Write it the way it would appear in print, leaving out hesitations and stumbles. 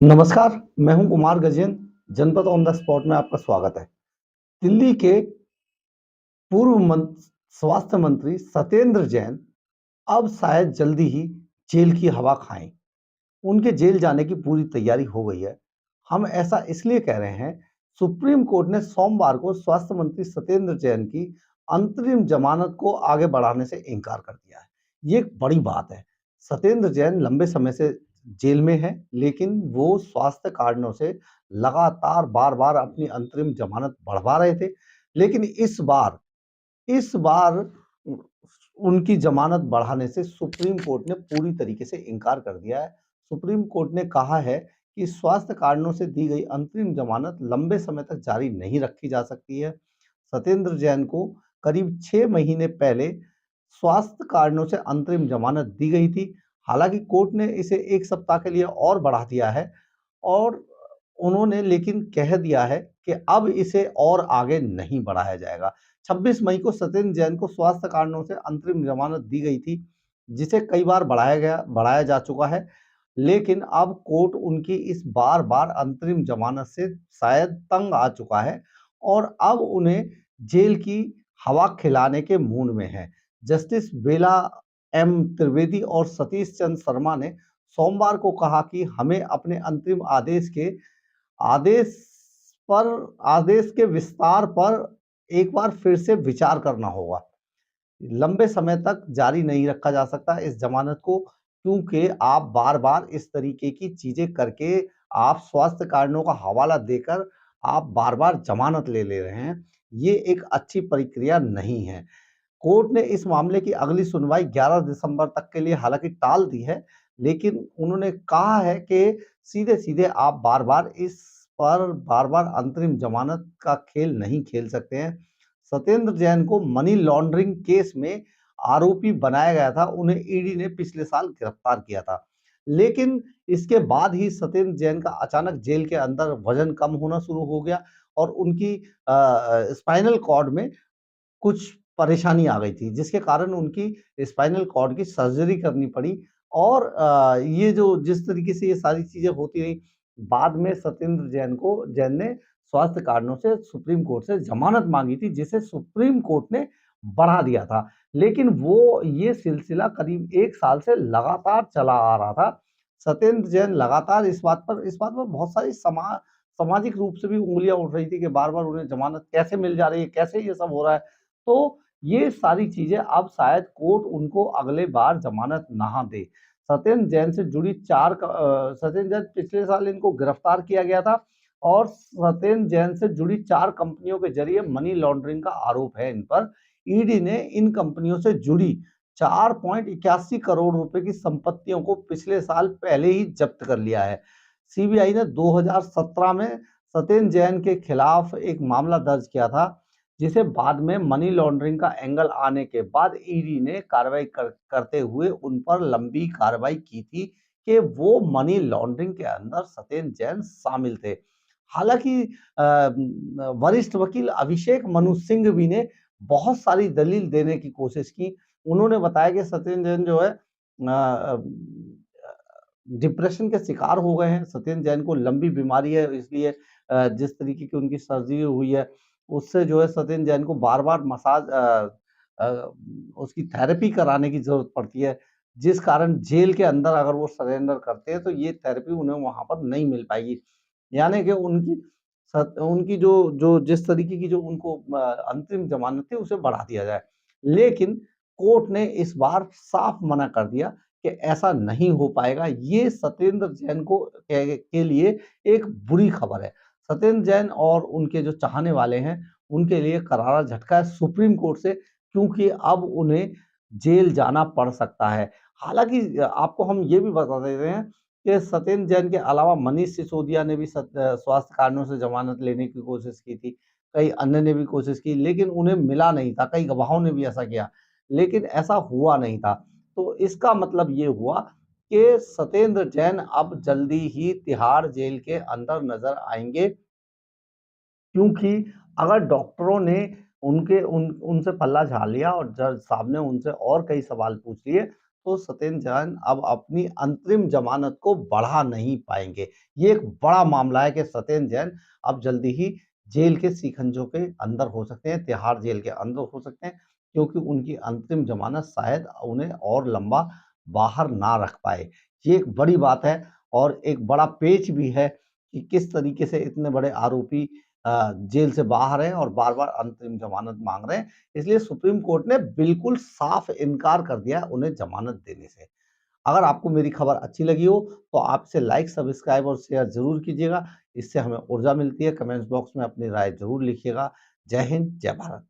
नमस्कार, मैं हूं कुमार गजेंद्र। जनपद ऑन द स्पॉट में आपका स्वागत है। दिल्ली के पूर्व स्वास्थ्य मंत्री सत्येंद्र जैन अब शायद जल्दी ही जेल की हवा खाएं। उनके जेल जाने की पूरी तैयारी हो गई है। हम ऐसा इसलिए कह रहे हैं, सुप्रीम कोर्ट ने सोमवार को स्वास्थ्य मंत्री सत्येंद्र जैन की अंतरिम जमानत को आगे बढ़ाने से इनकार कर दिया है। ये एक बड़ी बात है। सत्येंद्र जैन लंबे समय से जेल में है, लेकिन वो स्वास्थ्य कारणों से लगातार बार-बार अपनी अंतरिम जमानत बढ़वा रहे थे। लेकिन इस बार उ उनकी ज़मानत बढ़ाने से सुप्रीम कोर्ट ने पूरी तरीके से इनकार कर दिया है। सुप्रीम कोर्ट ने कहा है कि स्वास्थ्य कारणों से दी गई अंतरिम ज़मानत लंबे समय तक जारी नहीं रखी जा सकती है। सत्येंद्र जैन को करीब 6 महीने पहले स्वास्थ्य कारणों से अंतरिम ज़मानत दी गई थी। हालाँकि कोर्ट ने इसे 1 सप्ताह के लिए और बढ़ा दिया है और उन्होंने लेकिन कह दिया है कि अब इसे और आगे नहीं बढ़ाया जाएगा। 26 मई को सत्येंद्र जैन को स्वास्थ्य कारणों से अंतरिम जमानत दी गई थी, जिसे कई बार बढ़ाया जा चुका है। लेकिन अब कोर्ट उनकी इस बार-बार अंतरिम जमानत से शायद तंग आ चुका है और अब उन्हें जेल की हवा खिलाने के मूड में है। जस्टिस बेला एम त्रिवेदी और सतीश चंद्र शर्मा ने सोमवार को कहा कि हमें अपने अंतरिम आदेश आदेश के विस्तार पर एक बार फिर से विचार करना होगा। लंबे समय तक जारी नहीं रखा जा सकता इस ज़मानत को, क्योंकि आप बार-बार इस तरीके की चीज़ें करके, आप स्वास्थ्य कारणों का हवाला देकर आप बार-बार ज़मानत ले रहे हैं। ये एक अच्छी प्रक्रिया नहीं है। कोर्ट ने इस मामले की अगली सुनवाई 11 दिसंबर तक के लिए हालाँकि टाल दी है, लेकिन उन्होंने कहा है कि सीधे-सीधे आप बार-बार अंतरिम ज़मानत का खेल नहीं खेल सकते हैं। सत्येंद्र जैन को मनी लॉन्ड्रिंग केस में आरोपी बनाया गया था। उन्हें ईडी ने पिछले साल गिरफ्तार किया था। लेकिन इसके बाद ही सत्येंद्र जैन का अचानक जेल के अंदर वज़न कम होना शुरू हो गया और उनकी स्पाइनल कॉर्ड में कुछ परेशानी आ गई थी, जिसके कारण उनकी स्पाइनल कॉर्ड की सर्जरी करनी पड़ी और ये जो जिस तरीके से ये सारी चीज़ें होती रहीं, बाद में सत्येंद्र जैन ने स्वास्थ्य कारणों से सुप्रीम कोर्ट से ज़मानत माँगी थी, जिसे सुप्रीम कोर्ट ने बढ़ा दिया था। लेकिन वो ये सिलसिला करीब 1 साल से लगातार चला आ रहा था। सत्येंद्र जैन लगातार इस बात पर बहुत सारी सामाजिक रूप से भी उँगलियाँ उठ रही थी कि बार-बार उन्हें ज़मानत कैसे मिल जा रही है, कैसे ये सब हो रहा है। तो ये सारी चीज़ें अब शायद कोर्ट उनको अगले बार ज़मानत ना दे। सत्येंद्र जैन पिछले साल इनको गिरफ्तार किया गया था और सत्येंद्र जैन से जुड़ी 4 कंपनियों के ज़रिए मनी लॉन्ड्रिंग का आरोप है इन पर। ईडी ने इन कंपनियों से जुड़ी 4.81 करोड़ रुपए की संपत्तियों को पिछले साल पहले ही जब्त कर लिया है। सीबीआई ने 2017 में सत्येंद्र जैन के खिलाफ एक मामला दर्ज किया था, जिसे बाद में मनी लॉन्ड्रिंग का एंगल आने के बाद ईडी ने कार्रवाई करते हुए उन पर लंबी कार्रवाई की थी कि वो मनी लॉन्ड्रिंग के अंदर सत्येंद्र जैन शामिल थे। हालाँकि वरिष्ठ वकील अभिषेक मनु सिंघवी ने बहुत सारी दलील देने की कोशिश की। उन्होंने बताया कि सत्येंद्र जैन जो है डिप्रेशन के शिकार हो गए हैं। सत्येंद्र जैन को लंबी बीमारी है, इसलिए जिस तरीके की उनकी सर्जरी हुई है, उससे जो है सत्येंद्र जैन को बार-बार अ, उसकी थेरेपी कराने की ज़रूरत पड़ती है, जिस कारण जेल के अंदर अगर वो सरेंडर करते हैं, तो ये थेरेपी उन्हें वहाँ पर नहीं मिल पाएगी। यानी कि उनकी जो जो जिस तरीके की जो उनको अंतरिम ज़मानत थी, उसे बढ़ा दिया जाए। लेकिन कोर्ट ने इस बार साफ मना कर दिया कि ऐसा नहीं हो पाएगा। ये सत्येंद्र जैन के लिए एक बुरी खबर है। सत्येंद्र जैन और उनके जो चाहने वाले हैं, उनके लिए करारा झटका है सुप्रीम कोर्ट से, क्योंकि अब उन्हें जेल जाना पड़ सकता है। हालाँकि आपको हम ये भी बता देते हैं कि सत्येंद्र जैन के अलावा मनीष सिसोदिया ने भी स्वास्थ्य कारणों से ज़मानत लेने की कोशिश की थी। कई अन्य ने भी कोशिश की, लेकिन उन्हें मिला नहीं था। कई गवाहों ने भी ऐसा किया, लेकिन ऐसा हुआ नहीं था। तो इसका मतलब ये हुआ कि सत्येंद्र जैन अब जल्दी ही तिहाड़ जेल के अंदर नज़र आएँगे, क्योंकि अगर डॉक्टरों ने उनसे पल्ला झाड़ लिया और जज साहब ने उनसे और कई सवाल पूछ लिए, तो सत्येंद्र जैन अब अपनी अंतरिम जमानत को बढ़ा नहीं पाएंगे। ये एक बड़ा मामला है कि सत्येंद्र जैन अब जल्दी ही जेल के शिकंजों के अंदर हो सकते हैं, तिहाड़ जेल के अंदर हो सकते हैं, क्योंकि उनकी अंतरिम जमानत शायद उन्हें और लंबा बाहर ना रख पाए। ये एक बड़ी बात है और एक बड़ा पेच भी है कि किस तरीके से इतने बड़े आरोपी जेल से बाहर हैं और बार-बार अंतरिम जमानत मांग रहे हैं। इसलिए सुप्रीम कोर्ट ने बिल्कुल साफ इनकार कर दिया है उन्हें जमानत देने से। अगर आपको मेरी खबर अच्छी लगी हो तो आप इसे लाइक, सब्सक्राइब और शेयर ज़रूर कीजिएगा। इससे हमें ऊर्जा मिलती है। कमेंट्स बॉक्स में अपनी राय ज़रूर लिखिएगा। जय हिंद, जय भारत।